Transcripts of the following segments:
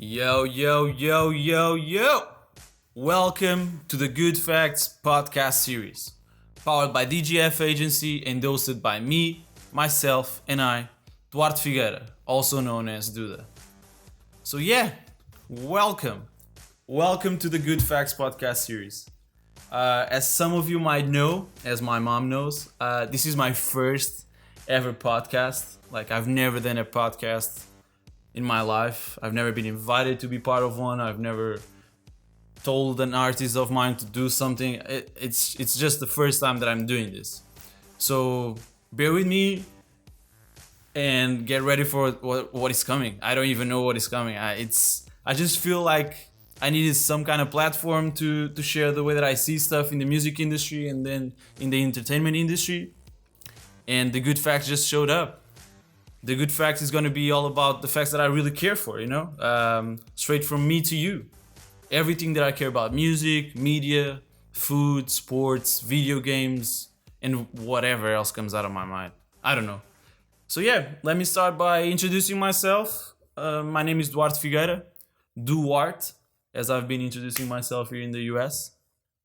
Yo, yo, yo, yo, yo! Welcome to the Good Facts podcast series, powered by DGF Agency and hosted by me, myself, and I, Duarte Figueira, also known as DUDA. So, welcome. Welcome to the Good Facts podcast series. As some of you might know, as my mom knows, this is my first ever podcast. I've never done a podcast in my life. I've never been invited to be part of one. I've never told an artist of mine to do something. It's just the first time that I'm doing this. So bear with me and get ready for what is coming. I don't even know what is coming. I just feel like I needed some kind of platform to share the way that I see stuff in the music industry and then in the entertainment industry. And the Good Facts just showed up. The Good Facts is going to be all about the facts that I really care for, straight from me to you. Everything that I care about: music, media, food, sports, video games, and whatever else comes out of my mind. I don't know. So let me start by introducing myself. My name is Duarte Figueira, Duarte, as I've been introducing myself here in the US.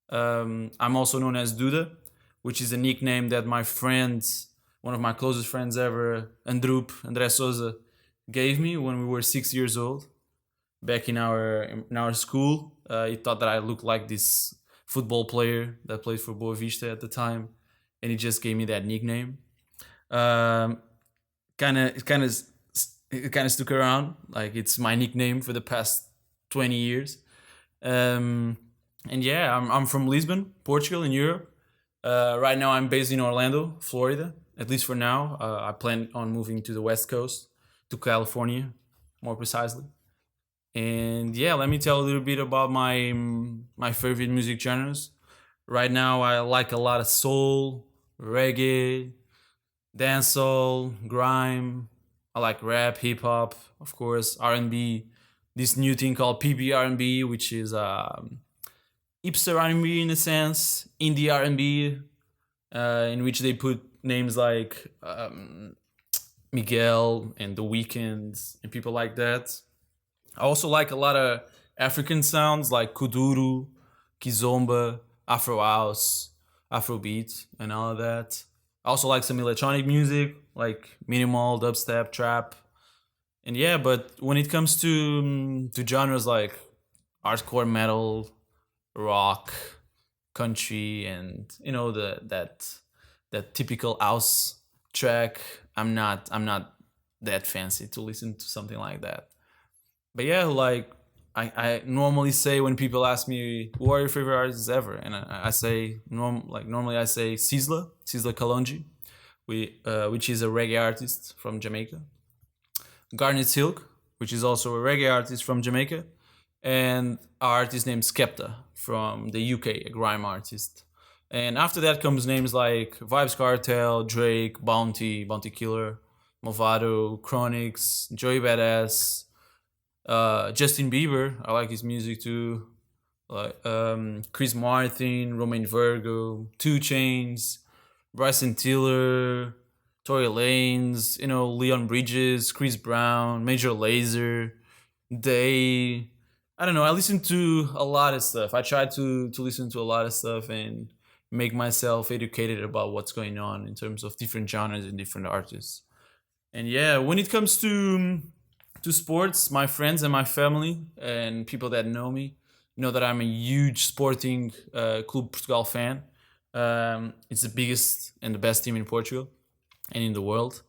I'm also known as DUDA, which is a nickname that my friends, one of my closest friends ever, André Souza, gave me when we were 6 years old. Back in our school, he thought that I looked like this football player that played for Boa Vista at the time, and he just gave me that nickname. It kind of stuck around. It's my nickname for the past 20 years. I'm from Lisbon, Portugal, in Europe. Right now, I'm based in Orlando, Florida. At least for now. I plan on moving to the West Coast, to California, more precisely. And let me tell a little bit about my favorite music genres. Right now, I like a lot of soul, reggae, dancehall, grime. I like rap, hip hop, of course, R&B. This new thing called PB R&B, which is hipster R&B in a sense, indie R&B, in which they put names like Miguel and The Weeknd and people like that. I also like a lot of African sounds like kuduro, kizomba, Afro house, Afrobeat, and all of that. I also like some electronic music like minimal, dubstep, trap. And but when it comes to genres like hardcore metal, rock, country, and that typical house track, I'm not that fancy to listen to something like that. But I normally say, when people ask me who are your favorite artists ever, and I say normally I say Sizzla Kalonji, which is a reggae artist from Jamaica. Garnet Silk, which is also a reggae artist from Jamaica, and an artist named Skepta from the UK, a grime artist. And after that comes names like Vybz Kartel, Drake, Bounty Killer, Movado, Chronix, Joey Badass, Justin Bieber. I like his music too. Chris Martin, Romain Virgo, 2 Chainz, Bryson Tiller, Tory Lanez, Leon Bridges, Chris Brown, Major Lazer, Day. I don't know. I listen to a lot of stuff. I try to listen to a lot of stuff and make myself educated about what's going on in terms of different genres and different artists. And when it comes to sports, my friends and my family and people that know me know that I'm a huge Sporting Clube Portugal fan. It's the biggest and the best team in Portugal and in the world.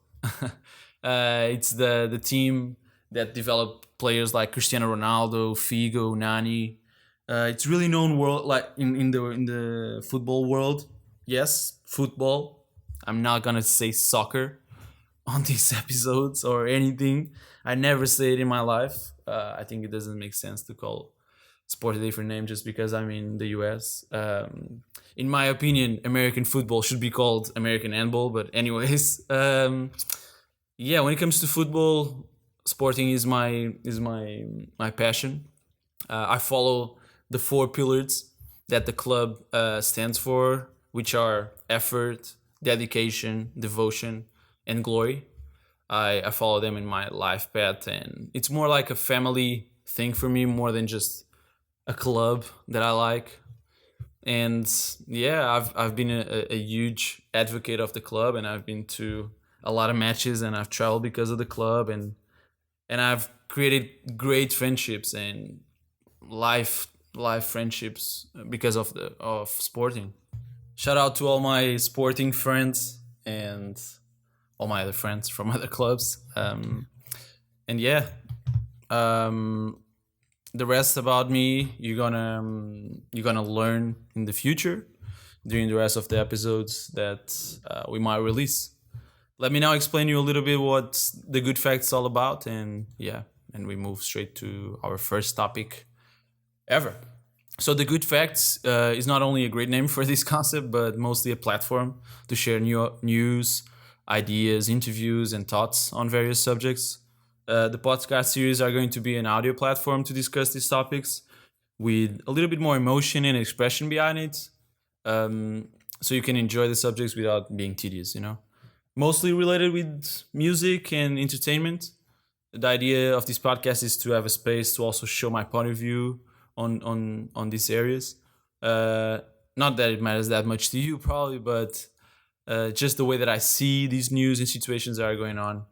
It's the team that developed players like Cristiano Ronaldo, Figo, Nani. It's really known world, like in the football world. Yes, football. I'm not gonna say soccer on these episodes or anything. I never say it in my life. I think it doesn't make sense to call sport a different name just because I'm in the US. In my opinion, American football should be called American handball. But anyways, when it comes to football, Sporting is my passion. I follow the 4 pillars that the club stands for, which are effort, dedication, devotion, and glory. I follow them in my life path, and it's more like a family thing for me more than just a club that I like. And yeah, I've been a huge advocate of the club, and I've been to a lot of matches, and I've traveled because of the club, and I've created great friendships and life life friendships because of sporting. Shout out to all my sporting friends and all my other friends from other clubs. And yeah, um, the rest about me you're gonna learn in the future during the rest of the episodes that we might release. Let me now explain you a little bit what the good facts all about, and yeah, and we move straight to our first topic ever. So the good facts is not only a great name for this concept, but mostly a platform to share new news, ideas, interviews, and thoughts on various subjects. The podcast series are going to be an audio platform to discuss these topics with a little bit more emotion and expression behind it, so you can enjoy the subjects without being tedious. Mostly related with music and entertainment. The idea of this podcast is to have a space to also show my point of view on these areas. Uh, Not that it matters that much to you, probably, but just the way that I see these news and situations that are going on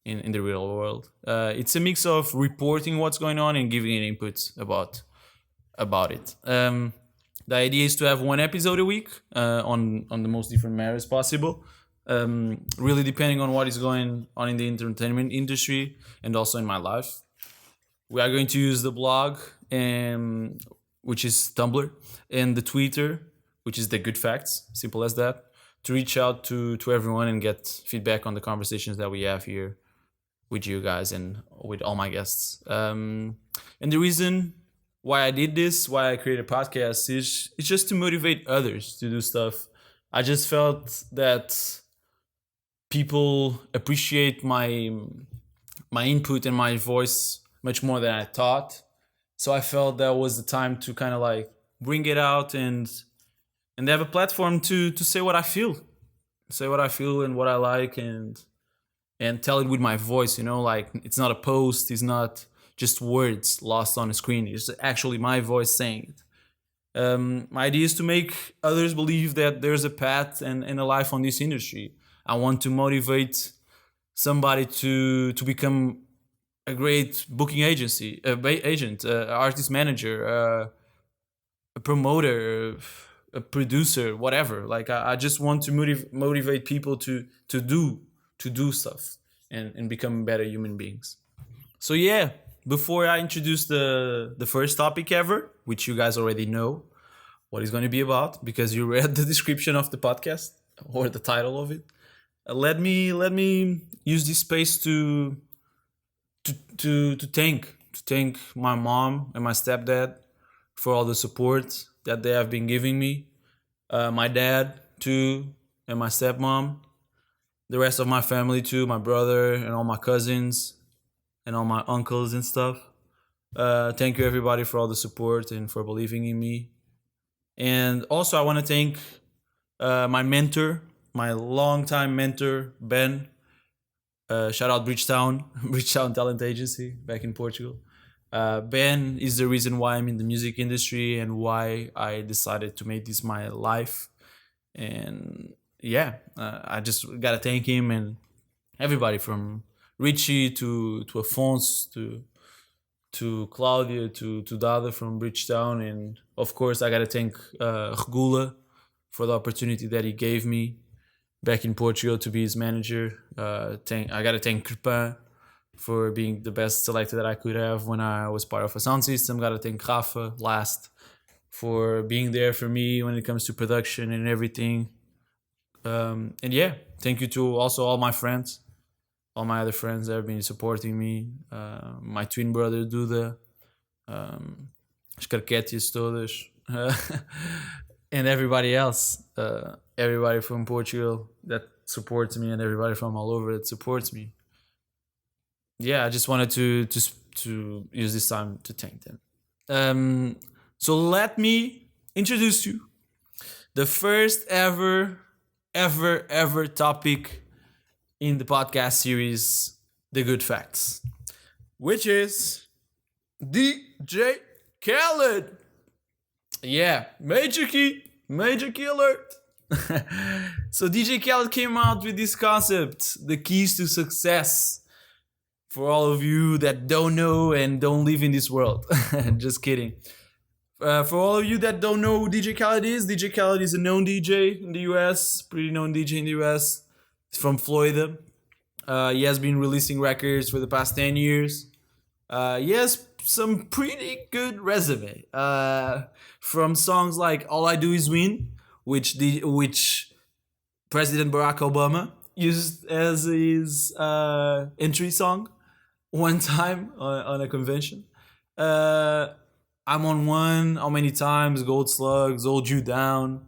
in the real world. It's a mix of reporting what's going on and giving an input about it. The idea is to have one episode a week on the most different matters possible. Really depending on what is going on in the entertainment industry and also in my life. We are going to use the blog, which is Tumblr, and the Twitter, which is the Good Facts, simple as that, to reach out to everyone and get feedback on the conversations that we have here with you guys and with all my guests. And the reason why I did this, why I created a podcast, is it's just to motivate others to do stuff. I just felt that people appreciate my input and my voice much more than I thought. So I felt that was the time to kind of like bring it out and have a platform to say what I feel, and what I like, and tell it with my voice. Like it's not a post, it's not just words lost on a screen. It's actually my voice saying it. My idea is to make others believe that there's a path and a life on this industry. I want to motivate somebody to become a great booking agency, agent, artist manager, a promoter, a producer, whatever. Like I just want to motivate people to do stuff and become better human beings. So yeah, before I introduce the first topic ever, which you guys already know what it's going to be about because you read the description of the podcast or the title of it. Let me use this space to thank my mom and my stepdad for all the support that they have been giving me. My dad too, and my stepmom, the rest of my family too, my brother and all my cousins and all my uncles and stuff. Thank you everybody for all the support and for believing in me. And also I want to thank my mentor, my longtime mentor, Ben. Shout out Bridgetown, Bridgetown Talent Agency back in Portugal. Ben is the reason why I'm in the music industry and why I decided to make this my life. And yeah, I just gotta thank him and everybody from Richie to Afonso to Claudia to DUDA from Bridgetown, and of course I gotta thank Regula for the opportunity that he gave me back in Portugal to be his manager. I gotta thank Crepin for being the best selector that I could have when I was part of a sound system. Gotta thank Rafa last for being there for me when it comes to production and everything. And yeah, thank you to also all my friends, all my other friends that have been supporting me. My twin brother DUDA, as carquetias todas, and everybody else. Everybody from Portugal that supports me and everybody from all over that supports me. Yeah, I just wanted to use this time to thank them. So let me introduce you the first ever topic in the podcast series, The Good Facts, which is DJ KHALED. Yeah, major key alert. So DJ KHALED came out with this concept, the keys to success. For all of you that don't know and don't live in this world. Just kidding. For all of you that don't know who DJ KHALED is a known DJ in the US, pretty known DJ in the US. He's from Florida. He has been releasing records for the past 10 years. He has some pretty good resume. From songs like All I Do Is Win, which President Barack Obama used as his entry song one time on a convention. I'm on One, How Many Times, Gold Slugs, Hold You Down,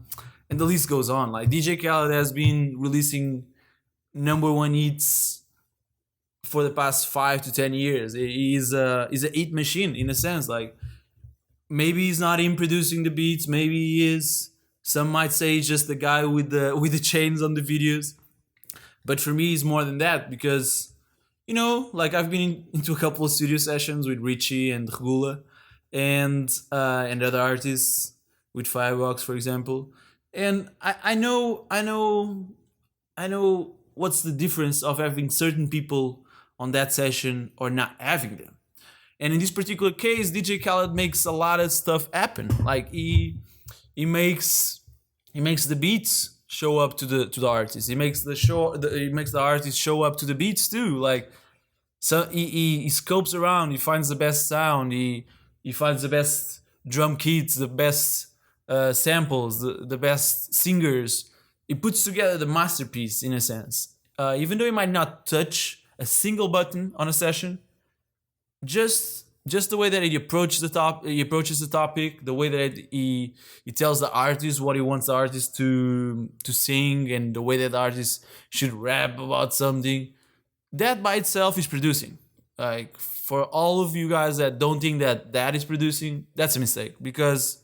and the list goes on. Like DJ KHALED has been releasing #1 hits for the past 5 to 10 years. He's a hit machine in a sense. Like maybe he's not him producing the beats, maybe he is. Some might say he's just the guy with the chains on the videos. But for me, he's more than that because, you know, like I've been into a couple of studio sessions with Richie and Regula and other artists with Firebox, for example. And I know what's the difference of having certain people on that session or not having them. And in this particular case, DJ KHALED makes a lot of stuff happen. Like he makes the beats show up to the artist. He makes the artist show up to the beats too. Like so he scopes around. He finds the best sound. He finds the best drum kits, the best samples, the best singers. He puts together the masterpiece in a sense. Even though he might not touch a single button on a session, just the way that he approaches the topic, the way that he tells the artist what he wants the artist to sing, and the way that the artist should rap about something, that by itself is producing. Like for all of you guys that don't think that is producing, that's a mistake, because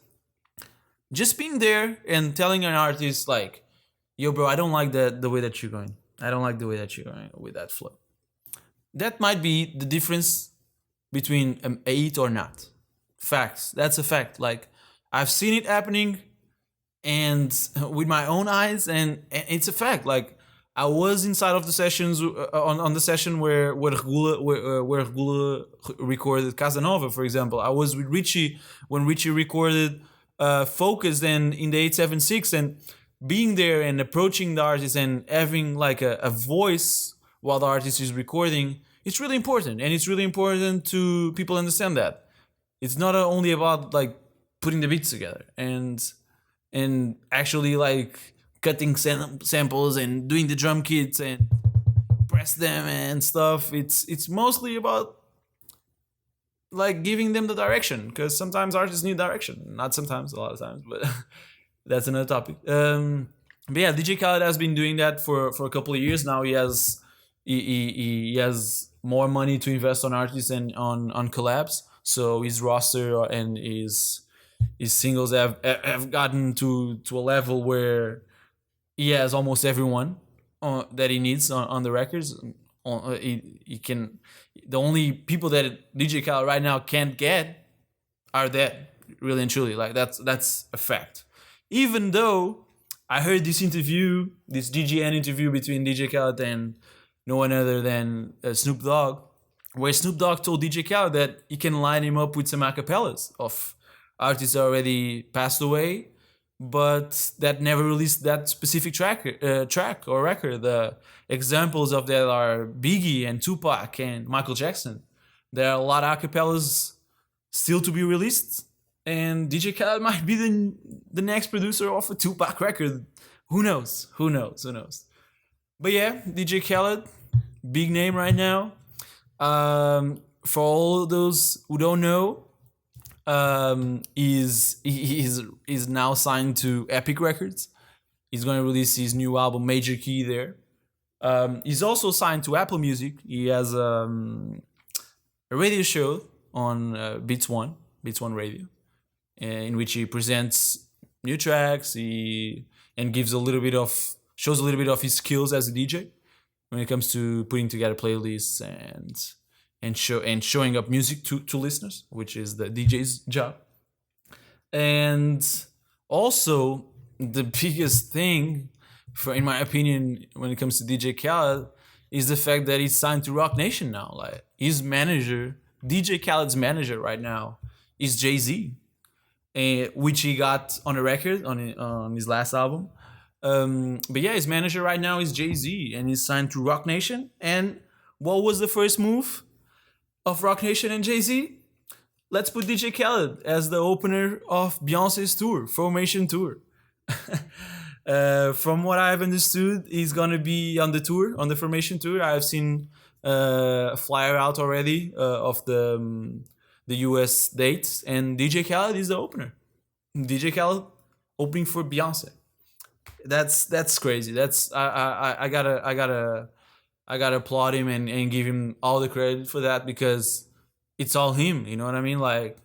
just being there and telling an artist like, yo bro, I don't like the way that you're going. I don't like the way that you're going with that flow. That might be the difference between an 8 or not. Facts. That's a fact. Like I've seen it happening and with my own eyes, and it's a fact. Like I was inside of the sessions on the session where Regula recorded Casanova, for example. I was with Richie when Richie recorded Focus and in the 876, and being there and approaching the artist and having like a voice while the artist is recording, it's really important. And it's really important to people understand that it's not only about like putting the beats together and actually like cutting samples and doing the drum kits and press them and stuff. It's mostly about like giving them the direction, because sometimes artists need direction. Not sometimes, a lot of times, but that's another topic. But yeah, DJ KHALED has been doing that for a couple of years now. He has more money to invest on artists and on collabs. So his roster and his singles have gotten to a level where he has almost everyone that he needs on the records. He can. The only people that DJ KHALED right now can't get are dead, really and truly. Like that's a fact. Even though I heard this DGN interview between DJ KHALED and no one other than Snoop Dogg, where Snoop Dogg told DJ KHALED that he can line him up with some acapellas of artists that already passed away, but that never released that specific track or record. The examples of that are Biggie and Tupac and Michael Jackson. There are a lot of acapellas still to be released, and DJ KHALED might be the next producer of a Tupac record. Who knows? But yeah, DJ KHALED, big name right now. For all those who don't know, he's now signed to Epic Records. He's going to release his new album Major Key there. He's also signed to Apple Music. He has a radio show on Beats One Radio, in which he presents new tracks. And shows a little bit of his skills as a DJ when it comes to putting together playlists and showing up music to listeners, which is the DJ's job. And also the biggest thing, for in my opinion, when it comes to DJ Khaled, is the fact that he's signed to Rock Nation now. Like his manager, DJ Khaled's manager right now, is Jay-Z, which he got on a record on his last album. But yeah, his manager right now is Jay-Z, and he's signed to Rock Nation. And what was the first move of Rock Nation and Jay-Z? Let's put DJ Khaled as the opener of Beyonce's tour, Formation Tour. From what I've understood, he's gonna be on the tour, on the Formation Tour. I've seen a flyer out already of the US dates, and DJ Khaled is the opener. DJ Khaled opening for Beyonce. That's crazy. That's I gotta applaud him and give him all the credit for that, because it's all him. You know what I mean? Like,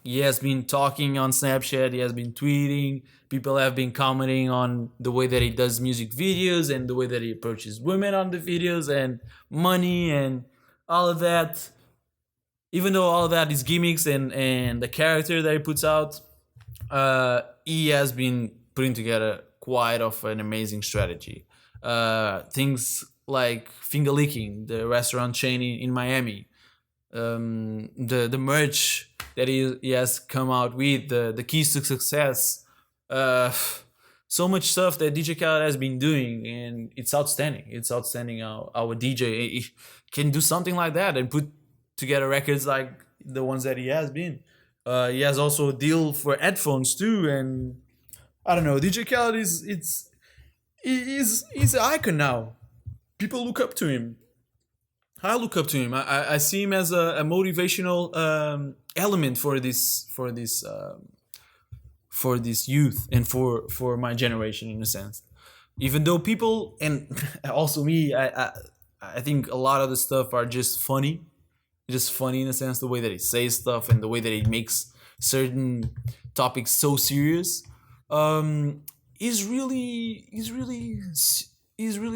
he has been talking on Snapchat, he has been tweeting, people have been commenting on the way that he does music videos and the way that he approaches women on the videos and money and all of that. Even though all of that is gimmicks and the character that he puts out, he has been putting together quite of an amazing strategy. Things like Finger Licking, the restaurant chain in Miami, the merch that he has come out with, the keys to success, so much stuff that DJ Khaled has been doing, and it's outstanding. It's outstanding how a DJ can do something like that and put together records like the ones that he has been. He has also a deal for headphones too, and I don't know. DJ Khaled he's an icon now. People look up to him. I look up to him. I see him as a motivational element for this youth and for my generation, in a sense. Even though people, and also me, I think a lot of the stuff are just funny in a sense, the way that he says stuff and the way that he makes certain topics so serious. He's really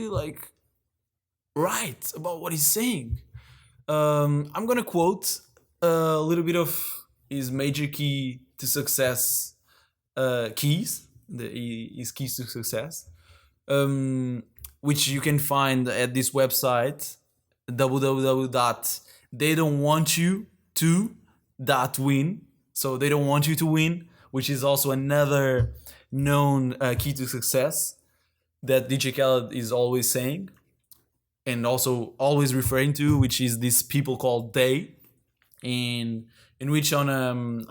like right about what he's saying. I'm gonna quote a little bit of his major key to success keys, his keys to success, which you can find at this website, www.theydon'twantyou.win. So they don't want you to win, which is also another known key to success that DJ Khaled is always saying and also always referring to, which is this people called they, in which on an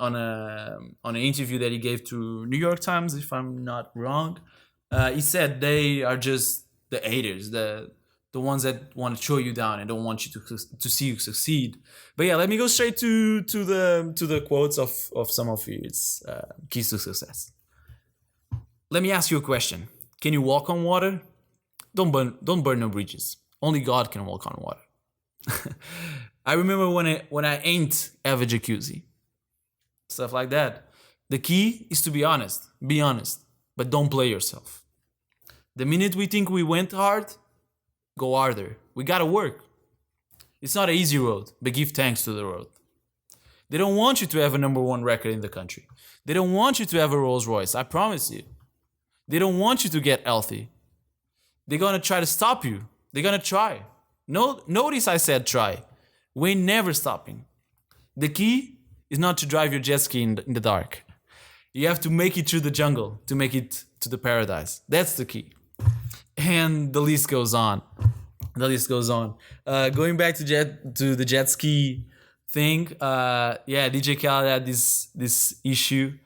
interview that he gave to New York Times, if I'm not wrong, he said they are just the haters, the ones that want to throw you down and don't want you to see you succeed. But yeah, let me go straight to the quotes of some of his keys to success. Let me ask you a question. Can you walk on water? Don't burn no bridges. Only God can walk on water. I remember when I ain't have a jacuzzi. Stuff like that. The key is to be honest. Be honest. But don't play yourself. The minute we think we went hard, go harder. We gotta work. It's not an easy road, but give thanks to the road. They don't want you to have a #1 record in the country. They don't want you to have a Rolls Royce, I promise you. They don't want you to get healthy. They're gonna try to stop you. They're gonna try. Notice I said try. We're never stopping. The key is not to drive your jet ski in the dark. You have to make it through the jungle to make it to the paradise. That's the key. And the list goes on. Going back to the jet ski thing. DJ Khaled had this issue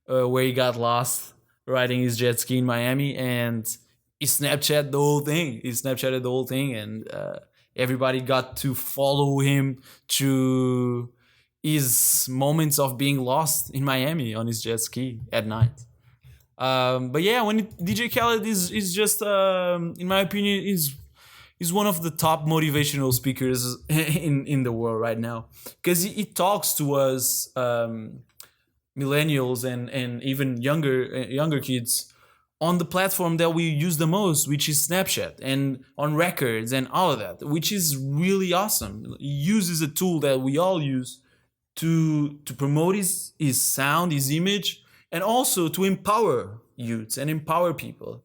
where he got lost riding his jet ski in Miami, and he Snapchatted the whole thing, and everybody got to follow him through his moments of being lost in Miami on his jet ski at night. But yeah, DJ Khaled is just, in my opinion, is one of the top motivational speakers in the world right now, because he talks to us millennials and even younger kids on the platform that we use the most, which is Snapchat, and on records and all of that, which is really awesome. He uses a tool that we all use to promote his sound, his image, and also to empower youths and empower people.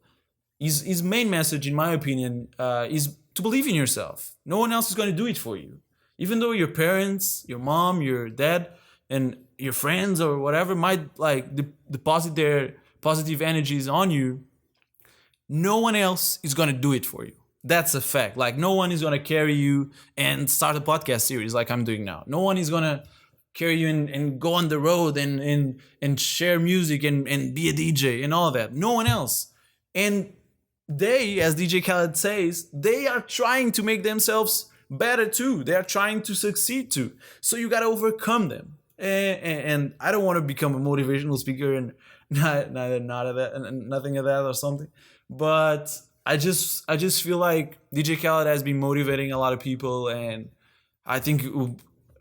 His main message, in my opinion, is to believe in yourself. No one else is going to do it for you. Even though your parents, your mom, your dad, and your friends or whatever might like deposit their positive energies on you, no one else is going to do it for you. That's a fact. Like, no one is going to carry you and start a podcast series like I'm doing now. No one is going to carry you and go on the road and share music and be a DJ and all of that. No one else. And they, as DJ Khaled says, they are trying to make themselves better too. They are trying to succeed too. So you got to overcome them. And I don't want to become a motivational speaker and not of that and nothing of that or something. But I just feel like DJ Khaled has been motivating a lot of people, and I think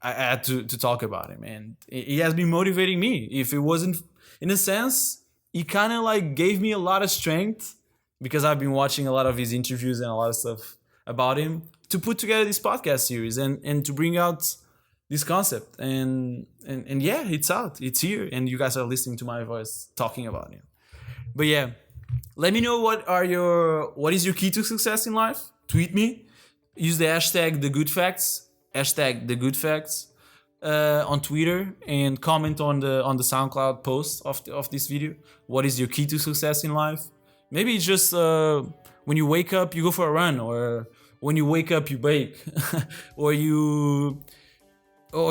I had to talk about him. And he has been motivating me. If it wasn't, in a sense, he kind of like gave me a lot of strength, because I've been watching a lot of his interviews and a lot of stuff about him, to put together this podcast series and to bring out this concept. And yeah, it's out, it's here, and you guys are listening to my voice talking about him. But yeah, let me know what is your key to success in life. Tweet me, use the hashtag DaGoodFacts, on Twitter, and comment on the SoundCloud post of this video. What is your key to success in life? Maybe it's just when you wake up, you go for a run, or when you wake up, you bake, or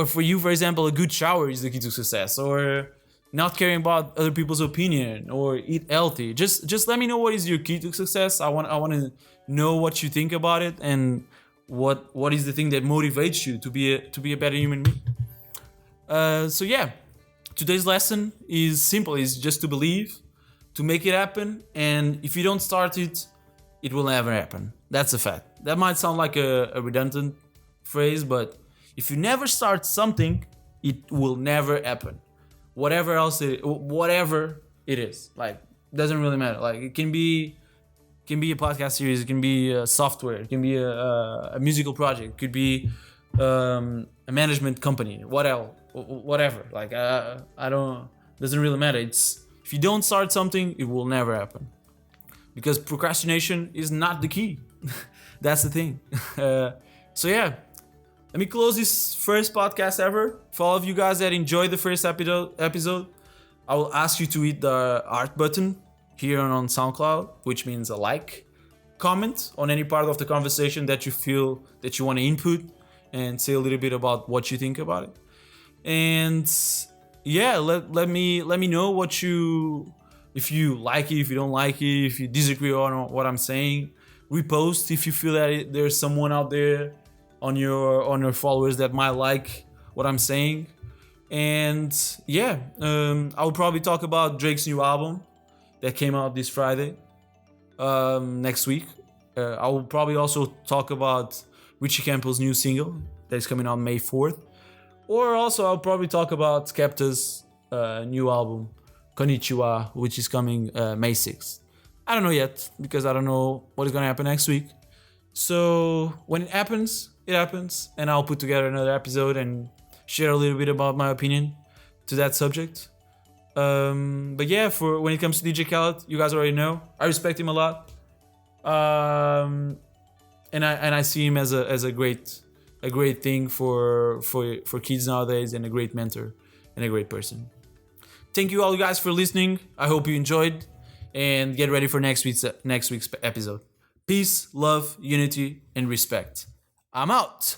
for you, for example, a good shower is the key to success, or not caring about other people's opinion, or eat healthy. Just let me know what is your key to success. I want to know what you think about it, and what is the thing that motivates you to be a better human being. So yeah, today's lesson is simple. It's just to believe, to make it happen, and if you don't start it, it will never happen. That's a fact. That might sound like a redundant phrase, but if you never start something, it will never happen. Whatever it is, like, doesn't really matter. Like, it can be a podcast series, it can be a software, it can be a musical project, it could be a management company, whatever. Like, I don't, doesn't really matter. It's, if you don't start something, it will never happen, because procrastination is not the key. That's the thing. So yeah, let me close this first podcast ever. For all of you guys that enjoyed the first episode, I will ask you to hit the art button here on SoundCloud, which means a like, comment on any part of the conversation that you feel that you want to input, and say a little bit about what you think about it. And yeah, let me know what you, if you like it, if you don't like it, if you disagree on what I'm saying. Repost if you feel that there's someone out there on your followers that might like what I'm saying. And yeah, I will probably talk about Drake's new album that came out this Friday, next week. I will probably also talk about Richie Campbell's new single that is coming out May 4th. Or also I'll probably talk about Skepta's new album, Konnichiwa, which is coming May 6th. I don't know yet, because I don't know what is going to happen next week. So when it happens, and I'll put together another episode and share a little bit about my opinion to that subject. But yeah, for when it comes to DJ Khaled, you guys already know, I respect him a lot. And I see him as a great thing for kids nowadays, and a great mentor and a great person. Thank you all, you guys, for listening. I hope you enjoyed, and get ready for next week's episode. Peace, love, unity, and respect. I'm out.